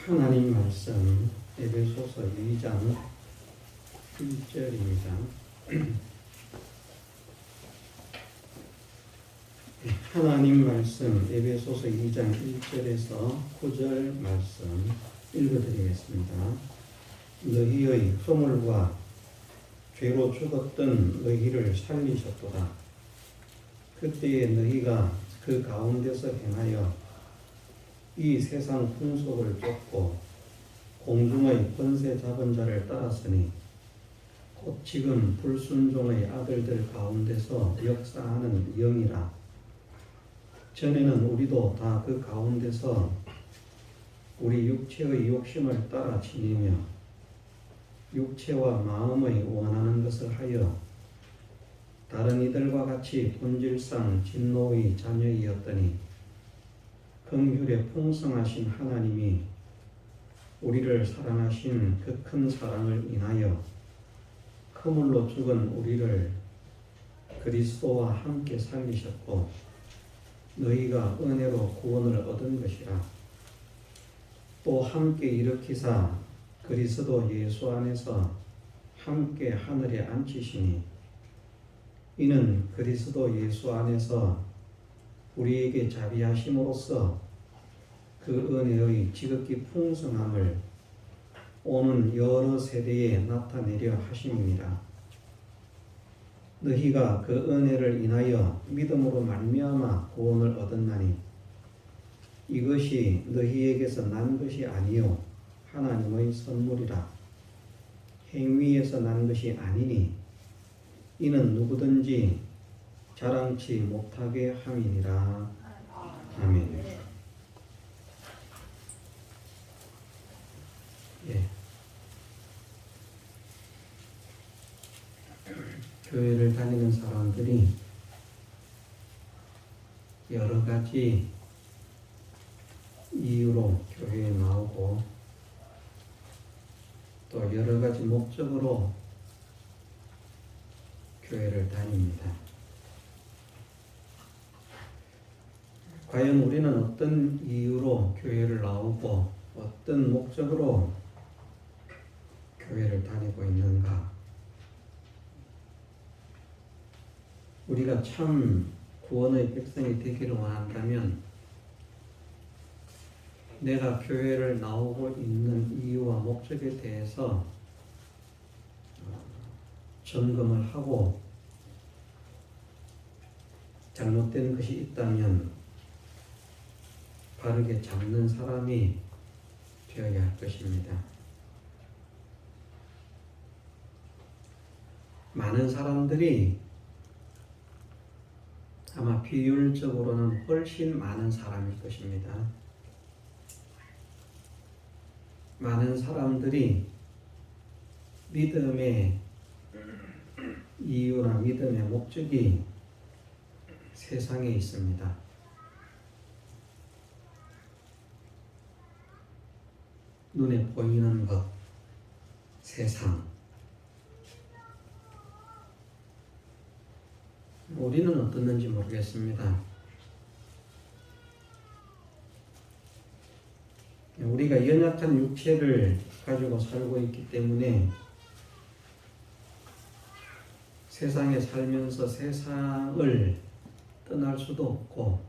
하나님 말씀 에베소서 2장 1절입니다. 하나님 말씀 에베소서 2장 1절에서 9절 말씀 읽어드리겠습니다. 너희의 허물과 죄로 죽었던 너희를 살리셨도다. 그때에 너희가 그 가운데서 행하여 이 세상 풍속을 쫓고 공중의 권세 잡은 자를 따랐으니 곧 지금 불순종의 아들들 가운데서 역사하는 영이라. 전에는 우리도 다 그 가운데서 우리 육체의 욕심을 따라 지니며 육체와 마음의 원하는 것을 하여 다른 이들과 같이 본질상 진노의 자녀이었더니 긍휼에 풍성하신 하나님이 우리를 사랑하신 그 큰 사랑을 인하여 허물로 죽은 우리를 그리스도와 함께 살리셨고 너희가 은혜로 구원을 얻은 것이라. 또 함께 일으키사 그리스도 예수 안에서 함께 하늘에 앉히시니 이는 그리스도 예수 안에서 우리에게 자비하심으로써 그 은혜의 지극히 풍성함을 오는 여러 세대에 나타내려 하심입니다. 너희가 그 은혜를 인하여 믿음으로 말미암아 구원을 얻었나니 이것이 너희에게서 난 것이 아니요 하나님의 선물이라. 행위에서 난 것이 아니니 이는 누구든지 자랑치 못하게 함이니라. 아멘. 예. 교회를 다니는 사람들이 여러 가지 이유로 교회에 나오고 또 여러 가지 목적으로 교회를 다닙니다. 과연 우리는 어떤 이유로 교회를 나오고 어떤 목적으로 교회를 다니고 있는가? 우리가 참 구원의 백성이 되기를 원한다면 내가 교회를 나오고 있는 이유와 목적에 대해서 점검을 하고 잘못된 것이 있다면 바르게 잡는 사람이 되어야 할 것입니다. 많은 사람들이 아마 비율적으로는 훨씬 많은 사람일 것입니다. 많은 사람들이 믿음의 이유나 믿음의 목적이 세상에 있습니다. 눈에 보이는 것, 세상. 우리는 어떻는지 모르겠습니다. 우리가 연약한 육체를 가지고 살고 있기 때문에 세상에 살면서 세상을 떠날 수도 없고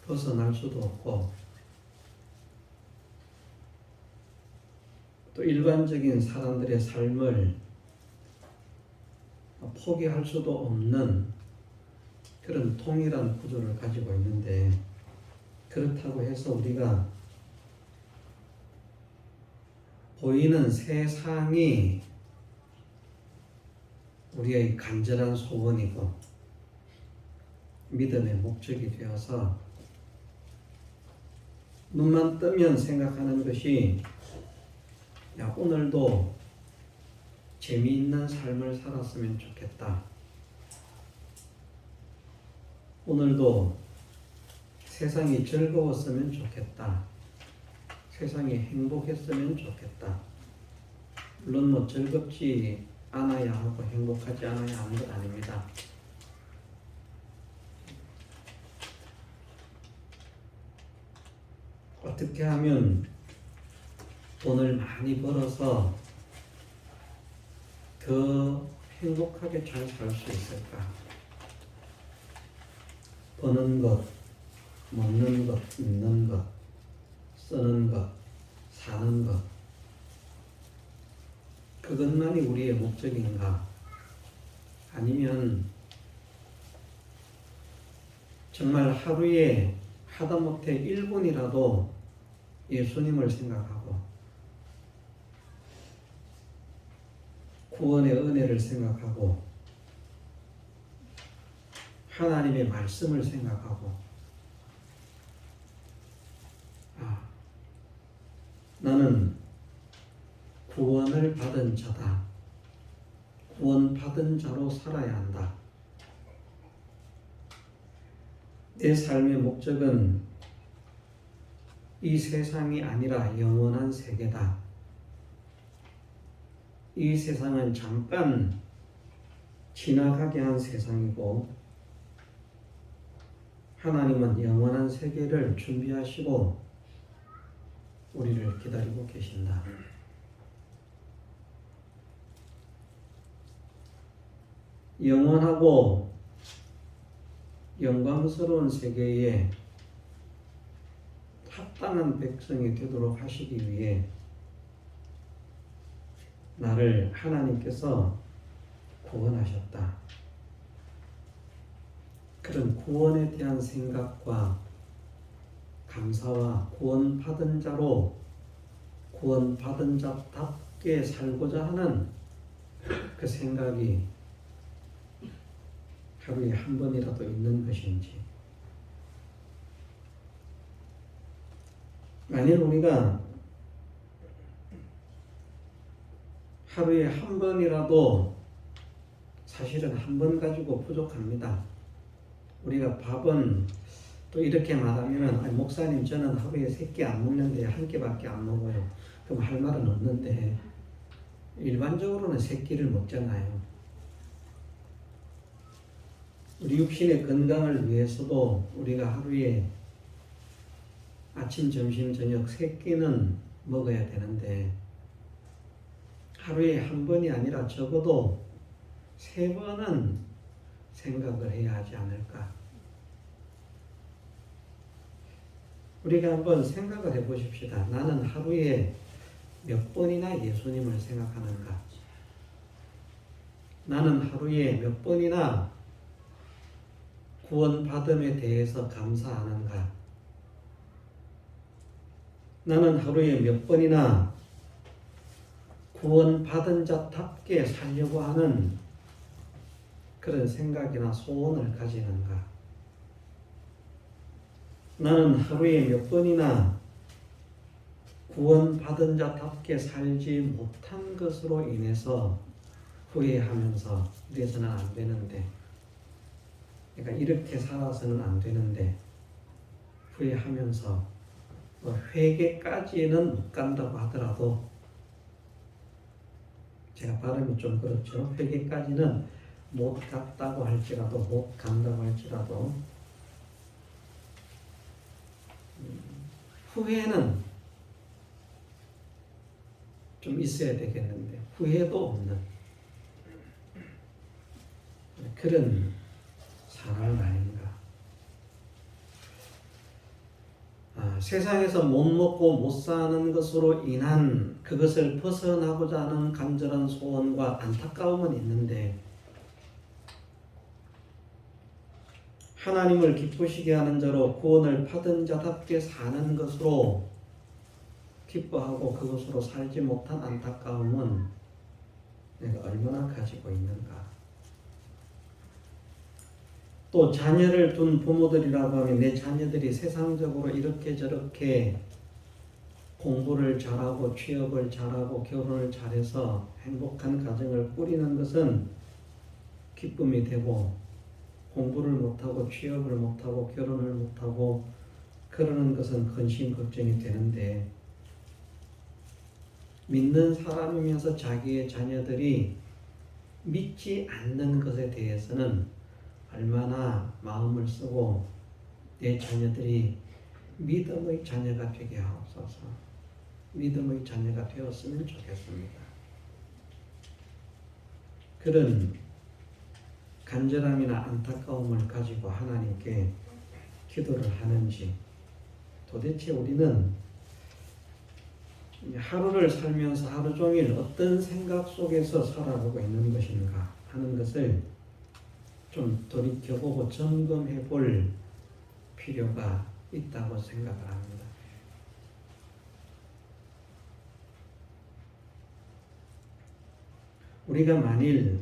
벗어날 수도 없고 또 일반적인 사람들의 삶을 포기할 수도 없는 그런 통일한 구조를 가지고 있는데 그렇다고 해서 우리가 보이는 세상이 우리의 간절한 소원이고 믿음의 목적이 되어서 눈만 뜨면 생각하는 것이 야, 오늘도 재미있는 삶을 살았으면 좋겠다. 오늘도 세상이 즐거웠으면 좋겠다. 세상이 행복했으면 좋겠다. 물론 뭐 즐겁지 않아야 하고 행복하지 않아야 하는 것 아닙니다. 어떻게 하면 돈을 많이 벌어서 더 행복하게 잘 살 수 있을까? 버는 것, 먹는 것, 입는 것, 쓰는 것, 사는 것, 그것만이 우리의 목적인가? 아니면 정말 하루에 하다못해 1분이라도 예수님을 생각하고 구원의 은혜를 생각하고 하나님의 말씀을 생각하고 나는 구원을 받은 자다. 구원받은 자로 살아야 한다. 내 삶의 목적은 이 세상이 아니라 영원한 세계다. 이 세상은 잠깐 지나가게 한 세상이고 하나님은 영원한 세계를 준비하시고 우리를 기다리고 계신다. 영원하고 영광스러운 세계에 합당한 백성이 되도록 하시기 위해 나를 하나님께서 구원하셨다. 그런 구원에 대한 생각과 감사와 구원받은 자로 구원받은 자답게 살고자 하는 그 생각이 하루에 한 번이라도 있는 것인지, 만일 우리가 하루에 한 번이라도, 사실은 한 번 가지고 부족합니다. 우리가 밥은 또 이렇게 말하면 목사님 저는 하루에 3끼 안 먹는데 1끼밖에 안 먹어요. 그럼 할 말은 없는데 일반적으로는 3끼를 먹잖아요. 우리 육신의 건강을 위해서도 우리가 하루에 아침, 점심, 저녁 3끼는 먹어야 되는데 하루에 한 번이 아니라 적어도 3번은 생각을 해야 하지 않을까. 우리가 한번 생각을 해보십시다. 나는 하루에 몇 번이나 예수님을 생각하는가? 나는 하루에 몇 번이나 구원받음에 대해서 감사하는가? 나는 하루에 몇 번이나 구원받은 자답게 살려고 하는 그런 생각이나 소원을 가지는가? 나는 하루에 몇 번이나 구원받은 자답게 살지 못한 것으로 인해서 후회하면서 이래서는 안 되는데, 그러니까 이렇게 살아서는 안 되는데 후회하면서 회개까지는 못 간다고 하더라도, 제가 발음이 좀 그렇죠. 회개까지는 못 갔다고 할지라도, 못 간다고 할지라도 후회는 좀 있어야 되겠는데 후회도 없는 그런 사람 아닌가. 세상에서 못 먹고 못 사는 것으로 인한 그것을 벗어나고자 하는 간절한 소원과 안타까움은 있는데, 하나님을 기쁘시게 하는 자로 구원을 받은 자답게 사는 것으로 기뻐하고 그것으로 살지 못한 안타까움은 내가 얼마나 가지고 있는가. 또 자녀를 둔 부모들이라고 하면 내 자녀들이 세상적으로 이렇게 저렇게 공부를 잘하고 취업을 잘하고 결혼을 잘해서 행복한 가정을 꾸리는 것은 기쁨이 되고, 공부를 못하고 취업을 못하고 결혼을 못하고 그러는 것은 근심 걱정이 되는데, 믿는 사람이면서 자기의 자녀들이 믿지 않는 것에 대해서는 얼마나 마음을 쓰고 내 자녀들이 믿음의 자녀가 되게 하옵소서. 믿음의 자녀가 되었으면 좋겠습니다. 그런 간절함이나 안타까움을 가지고 하나님께 기도를 하는지, 도대체 우리는 하루를 살면서 하루 종일 어떤 생각 속에서 살아가고 있는 것인가 하는 것을 좀 돌이켜보고 점검해 볼 필요가 있다고 생각을 합니다. 우리가 만일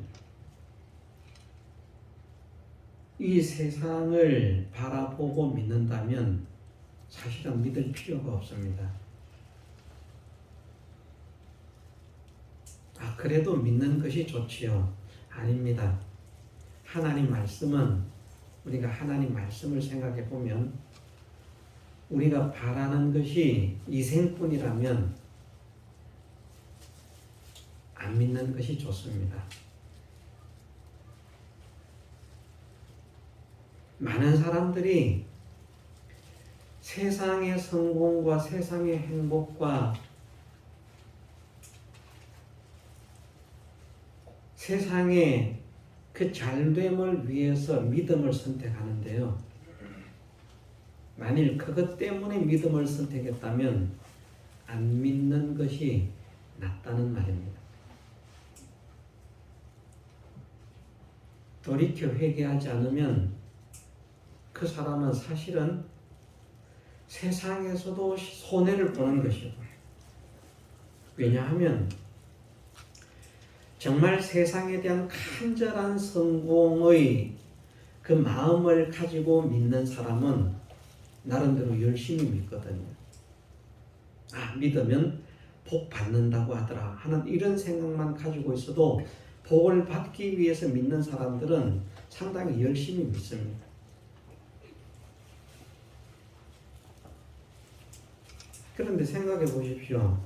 이 세상을 바라보고 믿는다면 사실은 믿을 필요가 없습니다. 그래도 믿는 것이 좋지요. 아닙니다. 하나님 말씀은, 우리가 하나님 말씀을 생각해 보면 우리가 바라는 것이 이생뿐이라면 안 믿는 것이 좋습니다. 많은 사람들이 세상의 성공과 세상의 행복과 세상의 그 잘됨을 위해서 믿음을 선택하는데요. 만일 그것 때문에 믿음을 선택했다면 안 믿는 것이 낫다는 말입니다. 돌이켜 회개하지 않으면 그 사람은 사실은 세상에서도 손해를 보는 것이고, 왜냐하면 정말 세상에 대한 간절한 성공의 그 마음을 가지고 믿는 사람은 나름대로 열심히 믿거든요. 믿으면 복 받는다고 하더라 하는 이런 생각만 가지고 있어도 복을 받기 위해서 믿는 사람들은 상당히 열심히 믿습니다. 그런데 생각해 보십시오.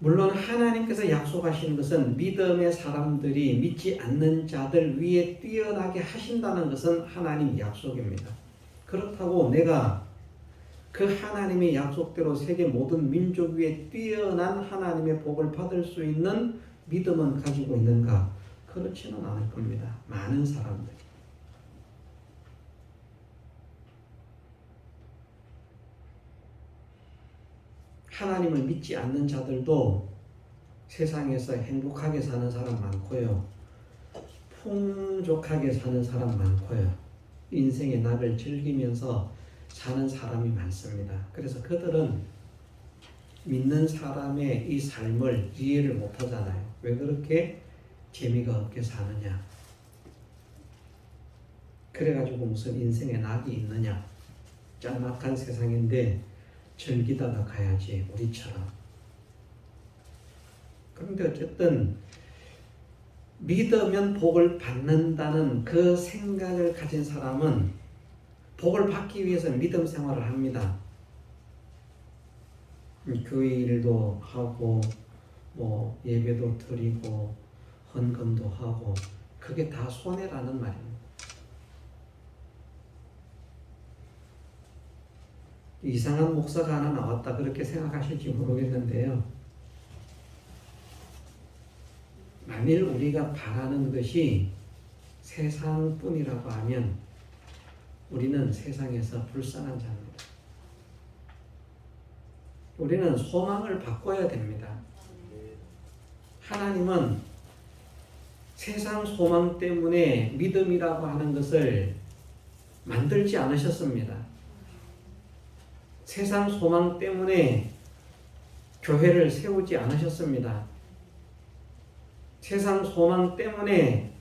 물론 하나님께서 약속하신 것은 믿음의 사람들이 믿지 않는 자들 위에 뛰어나게 하신다는 것은 하나님 약속입니다. 그렇다고 내가 그 하나님의 약속대로 세계 모든 민족 위에 뛰어난 하나님의 복을 받을 수 있는 믿음은 가지고 있는가? 그렇지는 않을 겁니다. 많은 사람들이. 하나님을 믿지 않는 자들도 세상에서 행복하게 사는 사람 많고요. 풍족하게 사는 사람 많고요. 인생의 낙을 즐기면서 사는 사람이 많습니다. 그래서 그들은 믿는 사람의 이 삶을 이해를 못하잖아요. 왜 그렇게 재미가 없게 사느냐? 그래가지고 무슨 인생의 낙이 있느냐? 짤막한 세상인데 즐기다가 가야지, 우리처럼. 그런데 어쨌든 믿으면 복을 받는다는 그 생각을 가진 사람은 복을 받기 위해서 믿음 생활을 합니다. 교회 일도 하고 예배도 드리고 헌금도 하고, 그게 다 손해라는 말입니다. 이상한 목사가 하나 나왔다 그렇게 생각하실지 모르겠는데요. 만일 우리가 바라는 것이 세상뿐이라고 하면 우리는 세상에서 불쌍한 자입니다. 우리는 소망을 바꿔야 됩니다. 하나님은 세상 소망 때문에 믿음이라고 하는 것을 만들지 않으셨습니다. 세상 소망 때문에 교회를 세우지 않으셨습니다. 세상 소망 때문에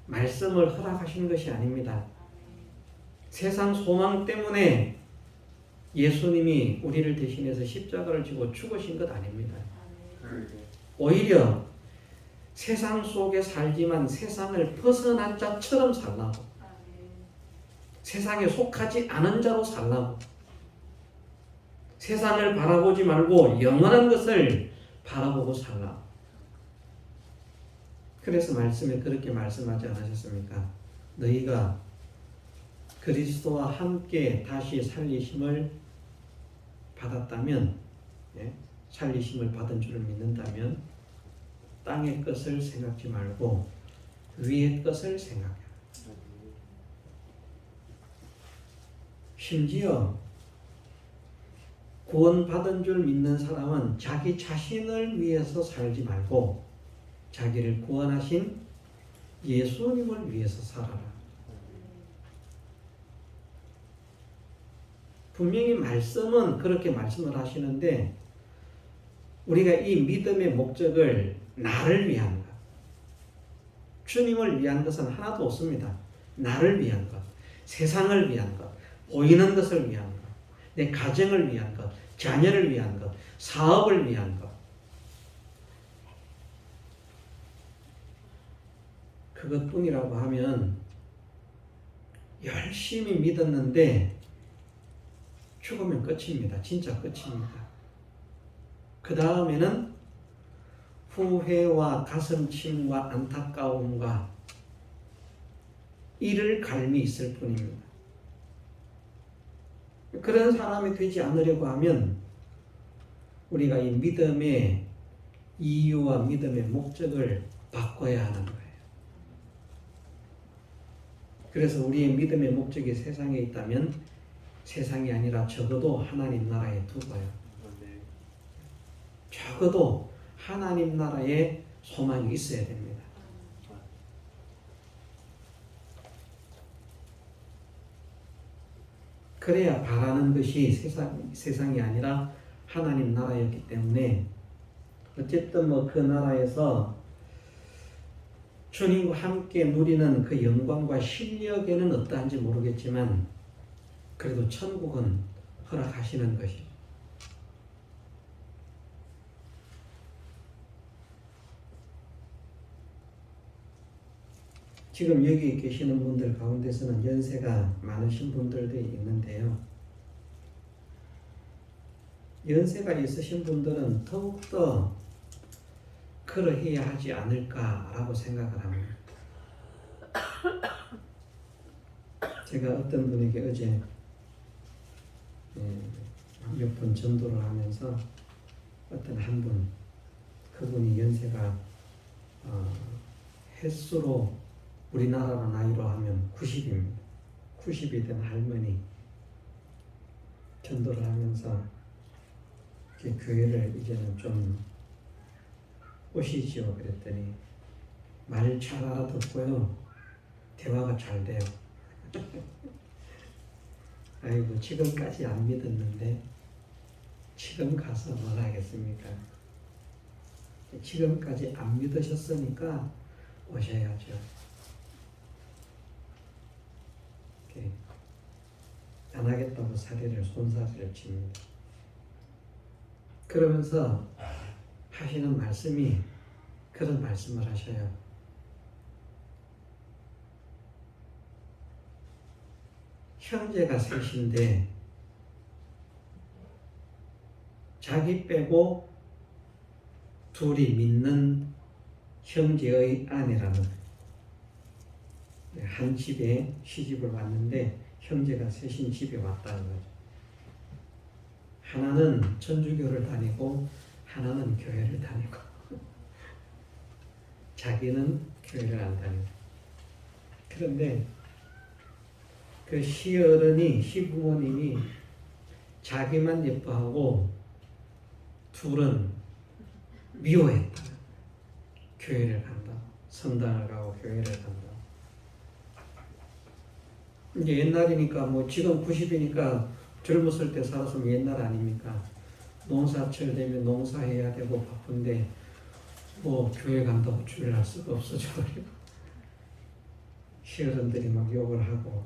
말씀을 허락하신 것이 아닙니다. 세상 소망 때문에 예수님이 우리를 대신해서 십자가를 지고 죽으신 것 아닙니다. 오히려 세상 속에 살지만 세상을 벗어난 자처럼 살라고, 세상에 속하지 않은 자로 살라고, 세상을 바라보지 말고 영원한 것을 바라보고 살라. 그래서 말씀에 그렇게 말씀하지 않으셨습니까? 너희가 그리스도와 함께 다시 살리심을 받았다면 예? 살리심을 받은 줄을 믿는다면 땅의 것을 생각지 말고 위의 것을 생각해라. 심지어 구원받은 줄 믿는 사람은 자기 자신을 위해서 살지 말고 자기를 구원하신 예수님을 위해서 살아라. 분명히 말씀은 그렇게 말씀을 하시는데 우리가 이 믿음의 목적을 나를 위한 것, 주님을 위한 것은 하나도 없습니다. 나를 위한 것, 세상을 위한 것, 보이는 것을 위한 것, 내 가정을 위한 것, 자녀를 위한 것, 사업을 위한 것. 그것뿐이라고 하면 열심히 믿었는데 죽으면 끝입니다. 진짜 끝입니다. 그 다음에는 후회와 가슴침과 안타까움과 이를 갈미 있을 뿐입니다. 그런 사람이 되지 않으려고 하면 우리가 이 믿음의 이유와 믿음의 목적을 바꿔야 하는 거예요. 그래서 우리의 믿음의 목적이 세상에 있다면 세상이 아니라 적어도 하나님 나라에 두고요. 적어도 하나님 나라에 소망이 있어야 됩니다. 그래야 바라는 것이 세상이 아니라 하나님 나라였기 때문에 어쨌든 그 나라에서 주님과 함께 누리는 그 영광과 실력에는 어떠한지 모르겠지만 그래도 천국은 허락하시는 것이죠. 지금 여기 계시는 분들 가운데서는 연세가 많으신 분들도 있는데요. 연세가 있으신 분들은 더욱더 그러해야 하지 않을까라고 생각을 합니다. 제가 어떤 분에게 어제 몇 번 전도를 하면서 어떤 한 분, 그분이 연세가 횟수로 우리나라 나이로 하면 90입니다. 90이 된 할머니 전도를 하면서 교회를 이제는 좀 오시지요. 그랬더니 말 잘 알아듣고요. 대화가 잘 돼요. 아이고 지금까지 안 믿었는데 지금 가서 뭘 하겠습니까? 지금까지 안 믿으셨으니까 오셔야죠. 안 하겠다고 손사래를 칩니다. 그러면서 하시는 말씀이 그런 말씀을 하셔요. 형제가 셋인데 자기 빼고 둘이 믿는 형제의 아내라는 한 집에 시집을 왔는데 형제가 셋인 집에 왔다는 거죠. 하나는 천주교를 다니고 하나는 교회를 다니고 자기는 교회를 안 다니고. 그런데 그 시어른이 시부모님이 자기만 예뻐하고 둘은 미워했다. 교회를 간다. 성당을 가고 교회를 간다. 이제 옛날이니까 지금 90이니까 젊었을 때 살았으면 옛날 아닙니까? 농사철 되면 농사해야 되고 바쁜데 교회 간다고 주일날 수가 없어져가지고 시어른들이 막 욕을 하고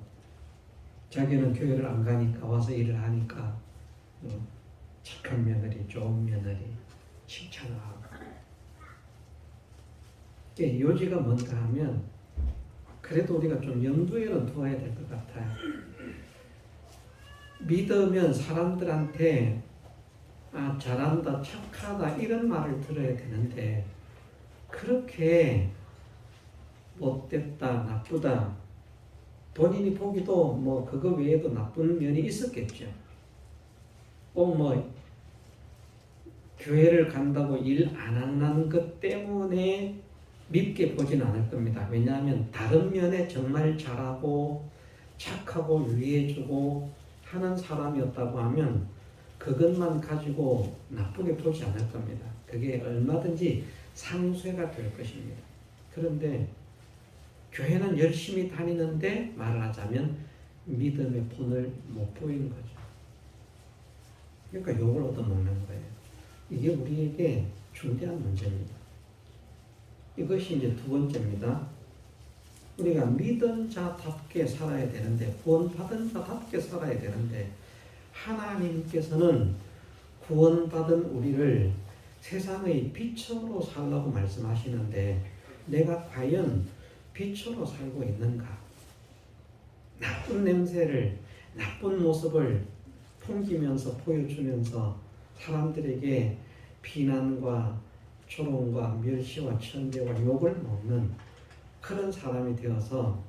자기는 교회를 안 가니까 와서 일을 하니까 착한 며느리, 좋은 며느리 칭찬을 하고. 요지가 뭔가 하면 그래도 우리가 좀 염두에는 두어야 될 것 같아요. 믿으면 사람들한테 잘한다, 착하다 이런 말을 들어야 되는데 그렇게 못됐다, 나쁘다 본인이 보기도 그거 외에도 나쁜 면이 있었겠죠. 꼭 교회를 간다고 일 안 하는 것 때문에 밉게 보진 않을 겁니다. 왜냐하면 다른 면에 정말 잘하고 착하고 유의해주고 하는 사람이었다고 하면 그것만 가지고 나쁘게 보지 않을 겁니다. 그게 얼마든지 상쇄가 될 것입니다. 그런데 교회는 열심히 다니는데 말하자면 믿음의 본을 못 보이는 거죠. 그러니까 욕을 얻어먹는 거예요. 이게 우리에게 중대한 문제입니다. 이것이 이제 두 번째입니다. 우리가 믿은 자답게 살아야 되는데, 구원받은 자답게 살아야 되는데, 하나님께서는 구원받은 우리를 세상의 빛으로 살라고 말씀하시는데, 내가 과연 빛으로 살고 있는가? 나쁜 냄새를, 나쁜 모습을 풍기면서 보여주면서 사람들에게 비난과 조롱과 멸시와 천대와 욕을 먹는 그런 사람이 되어서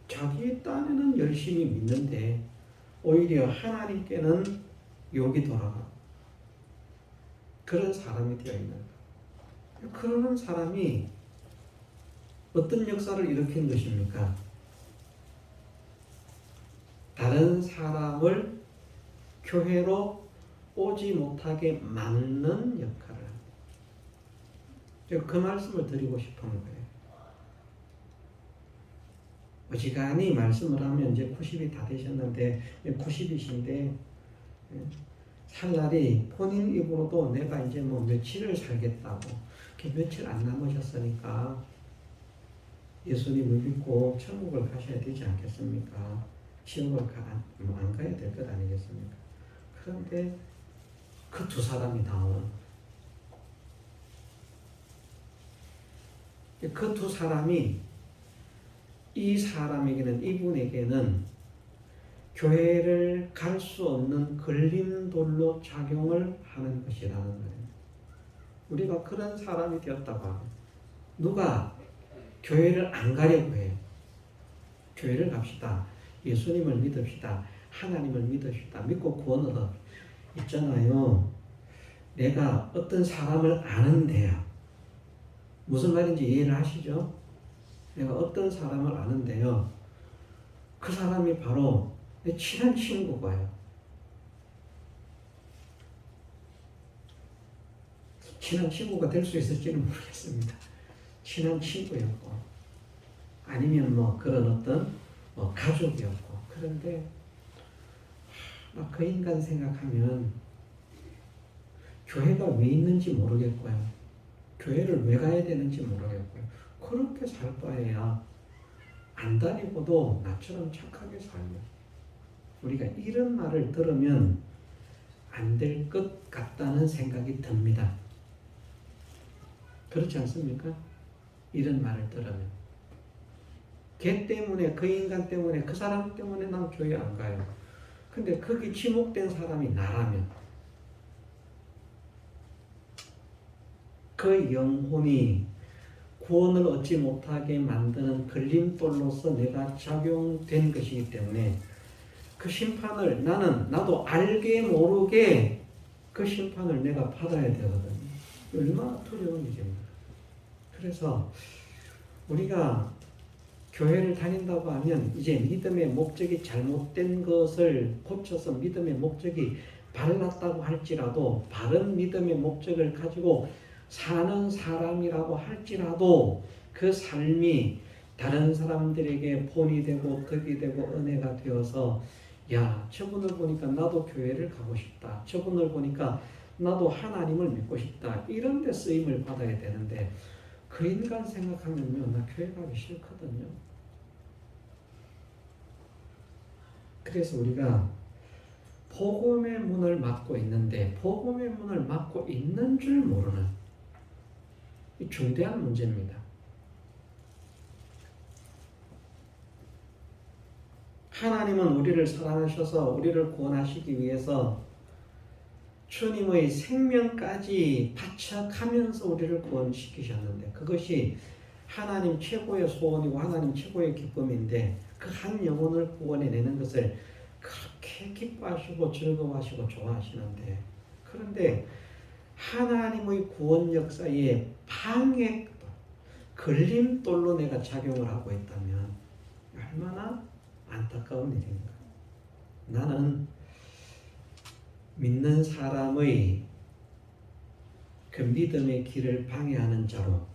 자기의 딴에는 열심히 믿는데 오히려 하나님께는 욕이 돌아가. 그런 사람이 되어 있는 거예요. 그러는 사람이 어떤 역사를 일으킨 것입니까? 다른 사람을 교회로 오지 못하게 막는 역할을 합니다. 제가 그 말씀을 드리고 싶은 거예요. 어지간히 말씀을 하면 이제 90이 다 되셨는데 90이신데 살 날이 본인 입으로도 내가 이제 뭐 며칠을 살겠다고 며칠 안 남으셨으니까 예수님을 믿고 천국을 가셔야 되지 않겠습니까? 지옥을 안 가야 될 것 아니겠습니까? 그런데 그 두 사람이 나오는 그 두 사람이 이 사람에게는 이분에게는 교회를 갈 수 없는 걸림돌로 작용을 하는 것이라는 거예요. 우리가 그런 사람이 되었다고 하면 누가 교회를 안 가려고 해요. 교회를 갑시다. 예수님을 믿읍시다. 하나님을 믿읍시다. 믿고 구원을 얻 있잖아요. 내가 어떤 사람을 아는데요. 무슨 말인지 이해를 하시죠? 내가 어떤 사람을 아는데요. 그 사람이 바로 내 친한 친구가요. 친한 친구가 될 수 있을지는 모르겠습니다. 친한 친구였고 아니면 뭐 그런 어떤 뭐 가족이었고 그런데 그 인간 생각하면 교회가 왜 있는지 모르겠고요. 교회를 왜 가야 되는지 모르겠고요. 그렇게 살 바에야 안 다니고도 나처럼 착하게 살면 우리가 이런 말을 들으면 안 될 것 같다는 생각이 듭니다. 그렇지 않습니까? 이런 말을 들으면 걔 때문에 그 인간 때문에 그 사람 때문에 난 교회 안 가요. 근데 거기 지목된 사람이 나라면 그 영혼이 구원을 얻지 못하게 만드는 걸림돌로서 내가 작용된 것이기 때문에 그 심판을 나도 알게 모르게 그 심판을 내가 받아야 되거든요. 얼마나 두려운 일입니까? 그래서 우리가 교회를 다닌다고 하면 이제 믿음의 목적이 잘못된 것을 고쳐서 믿음의 목적이 바랐다고 할지라도 바른 믿음의 목적을 가지고 사는 사람이라고 할지라도 그 삶이 다른 사람들에게 본이 되고 덕이 되고 은혜가 되어서 야 저분을 보니까 나도 교회를 가고 싶다. 저분을 보니까 나도 하나님을 믿고 싶다. 이런 데 쓰임을 받아야 되는데 그 인간 생각하면요 나 교회 가기 싫거든요. 그래서 우리가 복음의 문을 막고 있는데 복음의 문을 막고 있는 줄 모르는 이 중대한 문제입니다. 하나님은 우리를 사랑하셔서 우리를 구원하시기 위해서 주님의 생명까지 바쳐가면서 우리를 구원시키셨는데 그것이 하나님 최고의 소원이고 하나님 최고의 기쁨인데 그 한 영혼을 구원해내는 것을 그렇게 기뻐하시고 즐거워하시고 좋아하시는데 그런데 하나님의 구원 역사에 방해, 걸림돌로 내가 작용을 하고 있다면 얼마나 안타까운 일인가. 나는 믿는 사람의 그 믿음의 길을 방해하는 자로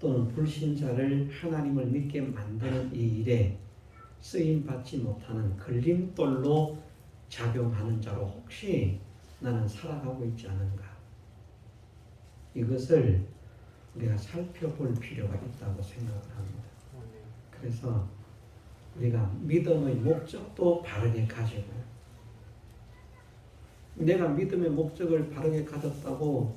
또는 불신자를 하나님을 믿게 만드는 이 일에 쓰임받지 못하는 걸림돌로 작용하는 자로 혹시 나는 살아가고 있지 않은가. 이것을 우리가 살펴볼 필요가 있다고 생각을 합니다. 그래서 우리가 믿음의 목적도 바르게 가지고, 내가 믿음의 목적을 바르게 가졌다고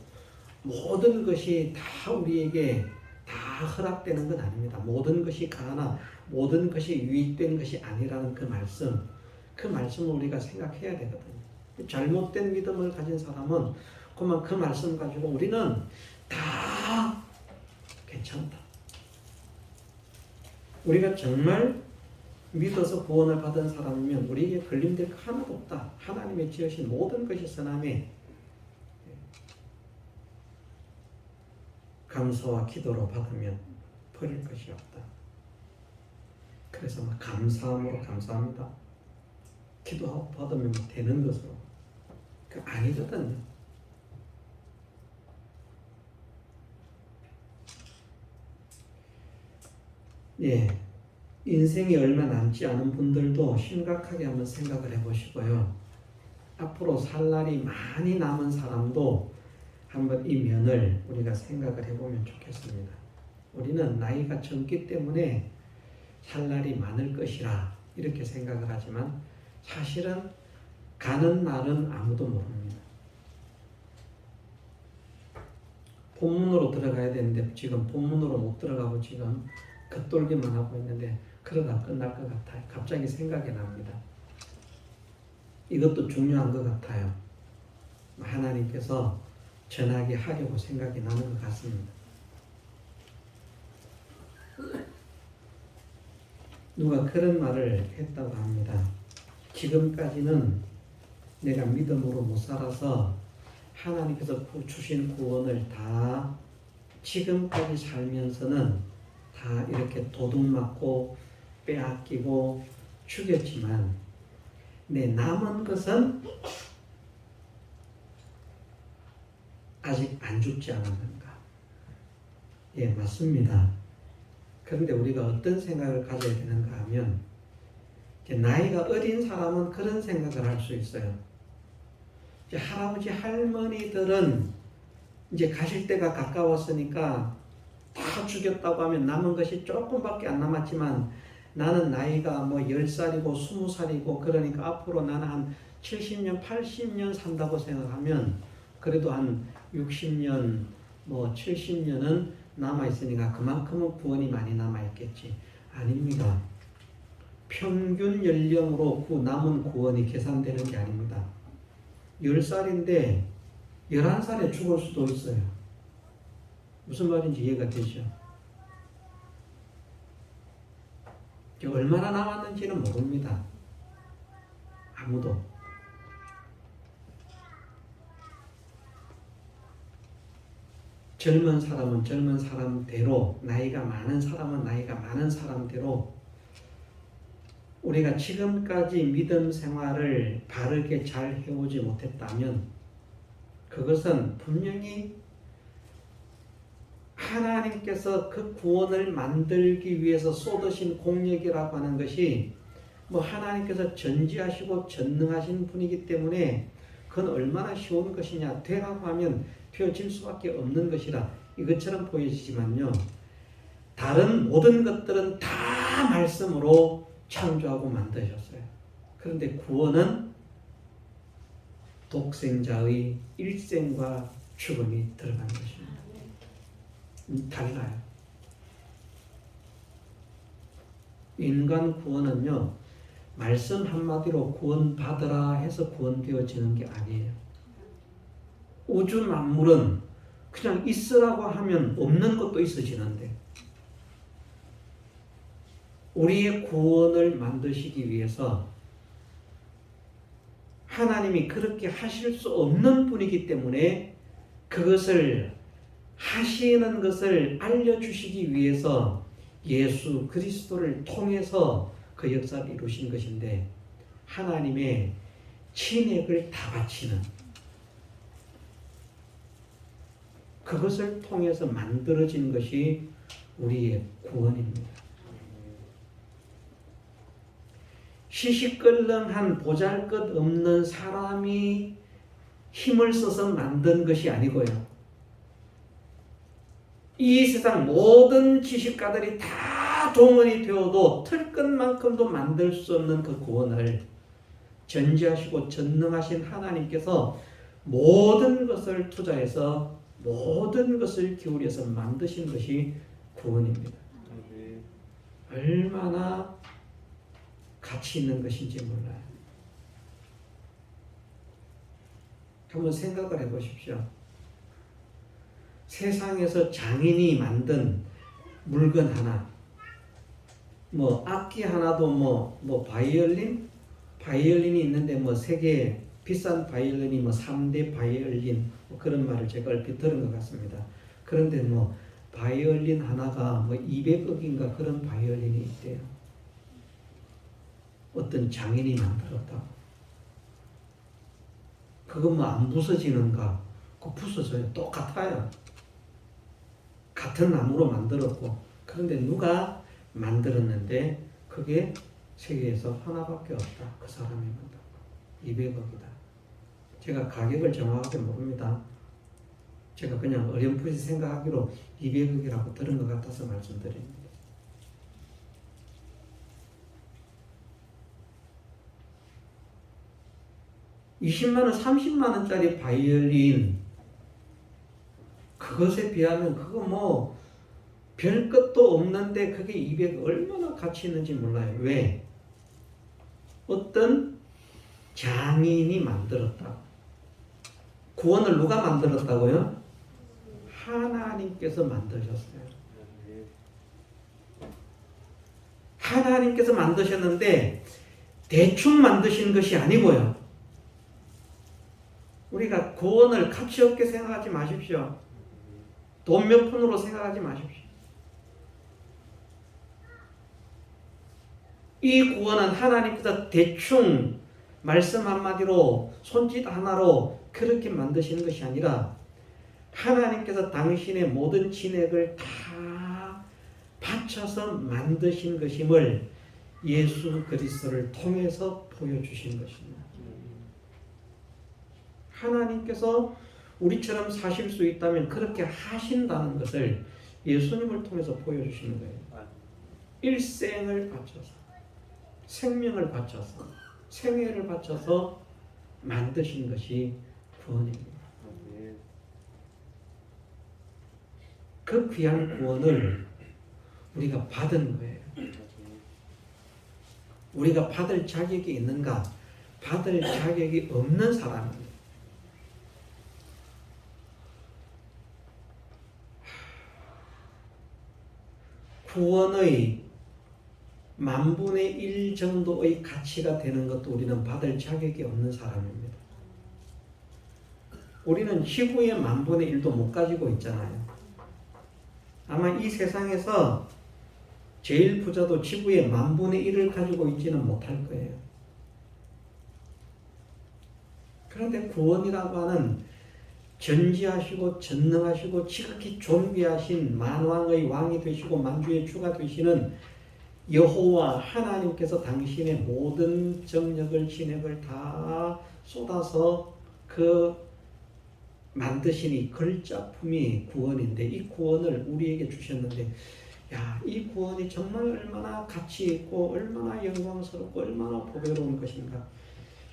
모든 것이 다 우리에게 다 허락되는 건 아닙니다. 모든 것이 가나 모든 것이 유익된 것이 아니라는 그 말씀을 우리가 생각해야 되거든요. 잘못된 믿음을 가진 사람은 그만 그 말씀 가지고 우리는 다 괜찮다. 우리가 정말 믿어서 구원을 받은 사람이면 우리에게 걸림될 거 하나도 없다. 하나님의 지으신 모든 것이 선함에 감사와 기도로 받으면 버릴 것이 없다. 그래서 막 감사함으로 감사합니다. 기도하고 받으면 되는 것으로. 그 아니거든요. 예, 인생이 얼마 남지 않은 분들도 심각하게 한번 생각을 해보시고요. 앞으로 살 날이 많이 남은 사람도 한번 이 면을 우리가 생각을 해보면 좋겠습니다. 우리는 나이가 젊기 때문에 살 날이 많을 것이라 이렇게 생각을 하지만 사실은 가는 날은 아무도 모릅니다. 본문으로 들어가야 되는데 지금 본문으로 못 들어가고 지금 겉돌기만 하고 있는데 그러다 끝날 것 같아요. 갑자기 생각이 납니다. 이것도 중요한 것 같아요. 하나님께서 전하게 하려고 생각이 나는 것 같습니다. 누가 그런 말을 했다고 합니다. 지금까지는 내가 믿음으로 못 살아서 하나님께서 주신 구원을 다 지금까지 살면서는 다 이렇게 도둑맞고 빼앗기고 죽였지만 내 남은 것은 아직 안 죽지 않았는가? 예, 맞습니다. 그런데 우리가 어떤 생각을 가져야 되는가 하면 나이가 어린 사람은 그런 생각을 할 수 있어요. 이제 할아버지 할머니들은 이제 가실 때가 가까웠으니까 다 죽였다고 하면 남은 것이 조금밖에 안 남았지만 나는 나이가 뭐 10살이고 20살이고 그러니까 앞으로 나는 한 70년 80년 산다고 생각하면 그래도 한 60년 뭐 70년은 남아있으니까 그만큼은 구원이 많이 남아있겠지. 아닙니다. 평균 연령으로 남은 구원이 계산되는 게 아닙니다. 10살인데 11살에 죽을 수도 있어요. 무슨 말인지 이해가 되죠? 얼마나 남았는지는 모릅니다. 아무도. 젊은 사람은 젊은 사람대로, 나이가 많은 사람은 나이가 많은 사람대로 우리가 지금까지 믿음 생활을 바르게 잘 해오지 못했다면 그것은 분명히 하나님께서 그 구원을 만들기 위해서 쏟으신 공력이라고 하는 것이 뭐 하나님께서 전지하시고 전능하신 분이기 때문에 그건 얼마나 쉬운 것이냐, 되라고 하면 되어질 수밖에 없는 것이라 이것처럼 보여지지만요, 다른 모든 것들은 다 말씀으로 창조하고 만드셨어요. 그런데 구원은 독생자의 일생과 죽음이 들어간 것입니다. 달라요. 인간 구원은요, 말씀 한마디로 구원받으라 해서 구원되어지는 게 아니에요. 우주 만물은 그냥 있으라고 하면 없는 것도 있어지는데 우리의 구원을 만드시기 위해서 하나님이 그렇게 하실 수 없는 분이기 때문에 그것을 하시는 것을 알려주시기 위해서 예수 그리스도를 통해서 그 역사를 이루신 것인데, 하나님의 친액을 다 바치는, 그것을 통해서 만들어진 것이 우리의 구원입니다. 시시껄렁한 보잘것없는 사람이 힘을 써서 만든 것이 아니고요, 이 세상 모든 지식가들이 다 동원이 되어도 틀 것만큼도 만들 수 없는 그 구원을 전지하시고 전능하신 하나님께서 모든 것을 투자해서 모든 것을 기울여서 만드신 것이 구원입니다. 얼마나 가치 있는 것인지 몰라요. 한번 생각을 해보십시오. 세상에서 장인이 만든 물건 하나, 뭐 악기 하나도 뭐 바이올린이 있는데 세계 비싼 바이올린이 3대 바이올린 그런 말을 제가 얼핏 들은 것 같습니다. 그런데 바이올린 하나가 200억인가 그런 바이올린이 있대요. 어떤 장인이 만들었다고. 그거 안 부서지는가? 그거 부서져요. 똑같아요. 같은 나무로 만들었고, 그런데 누가 만들었는데 그게 세계에서 하나밖에 없다. 그 사람이 만든 거. 200억이다. 제가 가격을 정확하게 모릅니다. 제가 그냥 어렴풋이 생각하기로 200억이라고 들은 것 같아서 말씀드립니다. $200,000, $300,000짜리 바이올린, 그것에 비하면 그거 별 것도 없는데 그게 200억 얼마나 가치 있는지 몰라요. 왜? 어떤 장인이 만들었다. 구원을 누가 만들었다고요? 하나님께서 만드셨어요. 하나님께서 만드셨는데 대충 만드신 것이 아니고요. 우리가 구원을 가치 없게 생각하지 마십시오. 돈 몇 푼으로 생각하지 마십시오. 이 구원은 하나님께서 대충 말씀 한마디로 손짓 하나로 그렇게 만드시는 것이 아니라 하나님께서 당신의 모든 진액을 다 바쳐서 만드신 것임을 예수 그리스도를 통해서 보여주신 것입니다. 하나님께서 우리처럼 사실 수 있다면 그렇게 하신다는 것을 예수님을 통해서 보여주시는 거예요. 일생을 바쳐서, 생명을 바쳐서, 생애를 바쳐서 만드신 것이 구원입니다. 그 귀한 구원을 우리가 받은 거예요. 우리가 받을 자격이 있는가? 받을 자격이 없는 사람입니다. 구원의 10,000분의 1 정도의 가치가 되는 것도 우리는 받을 자격이 없는 사람입니다. 우리는 지구의 10,000분의 1도 못 가지고 있잖아요. 아마 이 세상에서 제일 부자도 지구의 10,000분의 1을 가지고 있지는 못할 거예요. 그런데 구원이라고 하는 전지하시고 전능하시고 지극히 존귀하신 만왕의 왕이 되시고 만주의 주가 되시는 여호와 하나님께서 당신의 모든 정력을 진액을 다 쏟아서 그 만드신 이 걸작품이 구원인데, 이 구원을 우리에게 주셨는데, 이 구원이 정말 얼마나 가치 있고 얼마나 영광스럽고 얼마나 보배로운 것인가.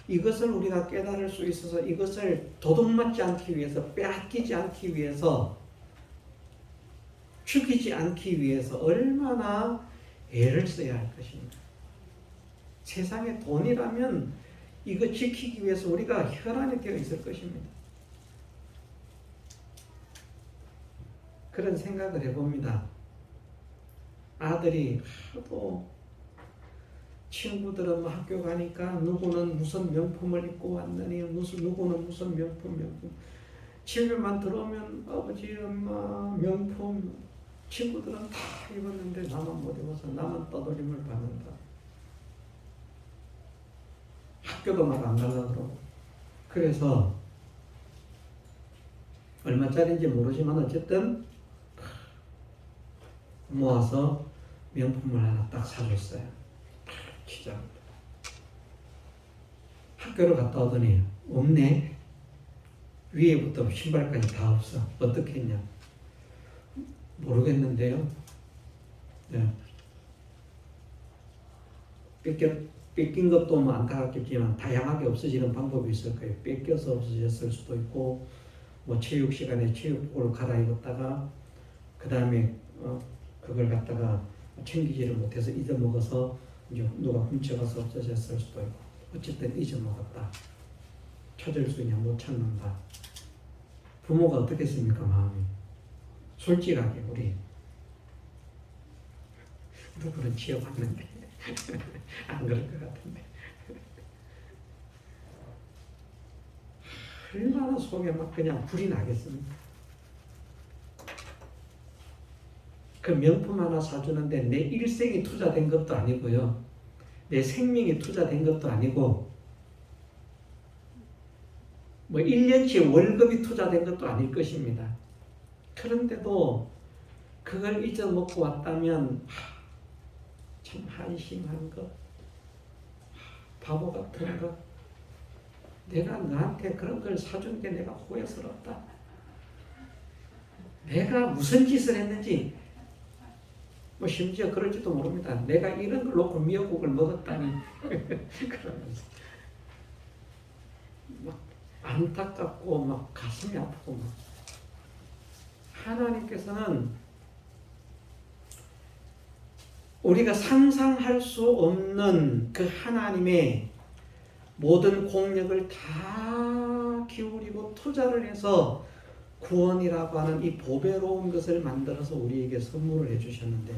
이것을 우리가 깨달을 수 있어서 이것을 도둑맞지 않기 위해서, 빼앗기지 않기 위해서, 죽이지 않기 위해서 얼마나 애를 써야 할 것인가. 세상에 돈이라면 이거 지키기 위해서 우리가 혈안이 되어 있을 것입니다. 그런 생각을 해봅니다. 아들이 하도 친구들은 학교 가니까 누구는 무슨 명품을 입고 왔느니, 누구는 무슨 명품. 집에만 들어오면 아버지, 엄마, 명품, 친구들은 다 입었는데 나만 못 입어서 나만 떠돌림을 받는다. 학교도 막 안 가려고 그러고. 그래서 얼마짜리인지 모르지만 어쨌든 모아서 명품을 하나 딱 사줬어요. 진짜. 학교를 갔다 오더니 없네. 위에부터 신발까지 다 없어. 어떻게 했냐? 모르겠는데요. 네. 뺏긴 것도 뭐 안타깝겠지만 다양하게 없어지는 방법이 있을 거예요. 뺏겨서 없어졌을 수도 있고, 뭐 체육 시간에 체육복을 갈아입었다가 그 다음에 그걸 갖다가 챙기지를 못해서 잊어먹어서 이제 누가 훔쳐가서 없어졌을 수도 있고, 어쨌든 잊어먹었다. 찾을 수 있냐 못 찾는다. 부모가 어떻겠습니까 마음이? 솔직하게 우리 누구는 지어봤는데 안 그럴 것 같은데 얼마나 속에 막 그냥 불이 나겠습니까? 그 명품 하나 사주는데 내 일생이 투자된 것도 아니고요, 내 생명이 투자된 것도 아니고, 뭐 1년치 월급이 투자된 것도 아닐 것입니다. 그런데도 그걸 잊어먹고 왔다면 참 한심한 것, 바보 같은 것, 내가 너한테 그런 걸 사준 게 내가 후회스럽다. 내가 무슨 짓을 했는지, 뭐 심지어 그럴지도 모릅니다. 내가 이런 걸 놓고 미역국을 먹었다니 그러면서 막 안타깝고 막 가슴이 아프고 막. 하나님께서는 우리가 상상할 수 없는 그 하나님의 모든 공력을 다 기울이고 투자를 해서 구원이라고 하는 이 보배로운 것을 만들어서 우리에게 선물을 해주셨는데,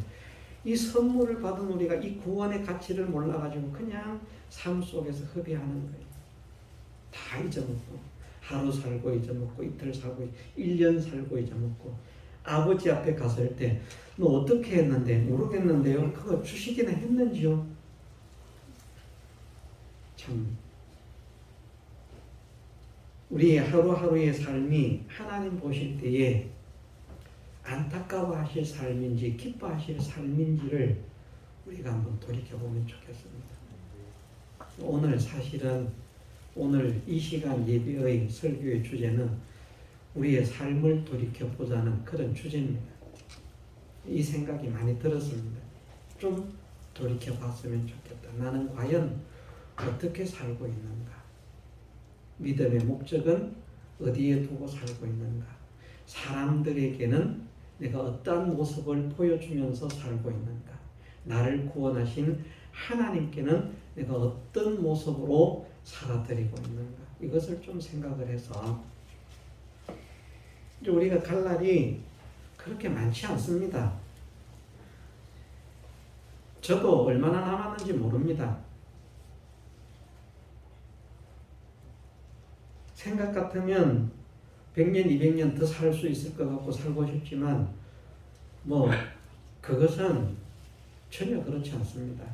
이 선물을 받은 우리가 이 구원의 가치를 몰라가지고 그냥 삶 속에서 허비하는 거예요. 다 잊어먹고, 하루 살고 잊어먹고, 이틀 살고, 1년 살고 잊어먹고, 아버지 앞에 갔을 때 너 어떻게 했는데? 모르겠는데요. 그거 주시기는 했는지요? 참 우리의 하루하루의 삶이 하나님 보실 때에 안타까워하실 삶인지 기뻐하실 삶인지를 우리가 한번 돌이켜보면 좋겠습니다. 오늘 사실은 오늘 이 시간 예배의 설교의 주제는 우리의 삶을 돌이켜보자는 그런 주제입니다. 이 생각이 많이 들었습니다. 좀 돌이켜봤으면 좋겠다. 나는 과연 어떻게 살고 있는가? 믿음의 목적은 어디에 두고 살고 있는가? 사람들에게는 내가 어떠한 모습을 보여주면서 살고 있는가? 나를 구원하신 하나님께는 내가 어떤 모습으로 살아드리고 있는가? 이것을 좀 생각을 해서, 우리가 갈 날이 그렇게 많지 않습니다. 저도 얼마나 남았는지 모릅니다. 생각 같으면 100년, 200년 더 살 수 있을 것 같고 살고 싶지만 뭐 그것은 전혀 그렇지 않습니다.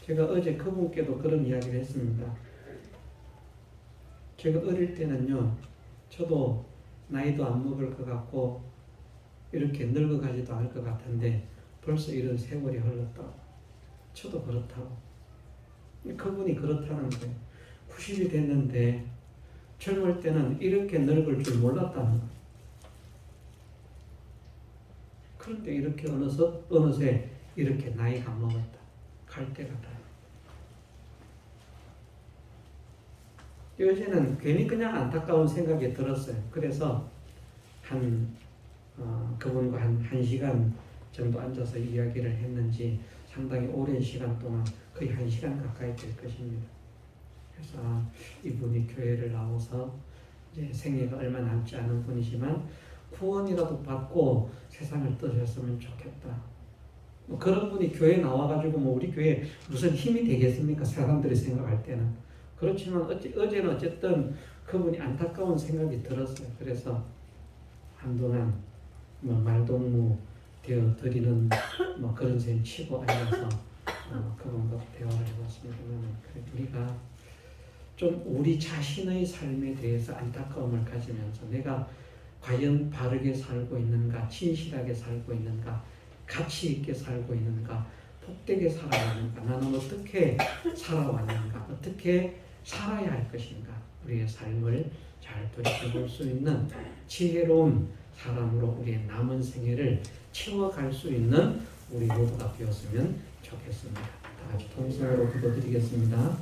제가 어제 그분께도 그런 이야기를 했습니다. 제가 어릴 때는요, 저도 나이도 안 먹을 것 같고 이렇게 늙어가지도 않을 것 같은데 벌써 이런 세월이 흘렀다고. 저도 그렇다고. 그분이 그렇다는 거예요. 90이 됐는데 젊을 때는 이렇게 늙을 줄 몰랐다는 거예요. 그런데 이렇게 어느새 이렇게 나이가 먹었다. 갈 때가 다. 요새는 괜히 그냥 안타까운 생각이 들었어요. 그래서 그분과 한 시간 정도 앉아서 이야기를 했는지 상당히 오랜 시간 동안 거의 1시간 가까이 될 것입니다. 그래서 이분이 교회를 나와서 이제 생애가 얼마 남지 않은 분이지만 구원이라도 받고 세상을 떠셨으면 좋겠다. 뭐 그런 분이 교회 나와가지고 뭐 우리 교회 무슨 힘이 되겠습니까? 사람들이 생각할 때는. 그렇지만 어제는 어쨌든 그분이 안타까운 생각이 들었어요. 그래서 한동안 뭐 말동무 되어 드리는 뭐 그런 셈 치고 앉아서 그분과 대화를 해봤습니다만, 그래 우리가 좀 우리 자신의 삶에 대해서 안타까움을 가지면서 내가 과연 바르게 살고 있는가, 진실하게 살고 있는가, 가치 있게 살고 있는가, 복되게 살아가는가, 나는 어떻게 살아왔는가, 어떻게 살아야 할 것인가, 우리의 삶을 잘 돌이켜볼 수 있는 지혜로운 사람으로 우리의 남은 생애를 채워갈 수 있는 우리 모두가 되었으면 좋겠습니다. 다 같이 통성으로 기도드리겠습니다.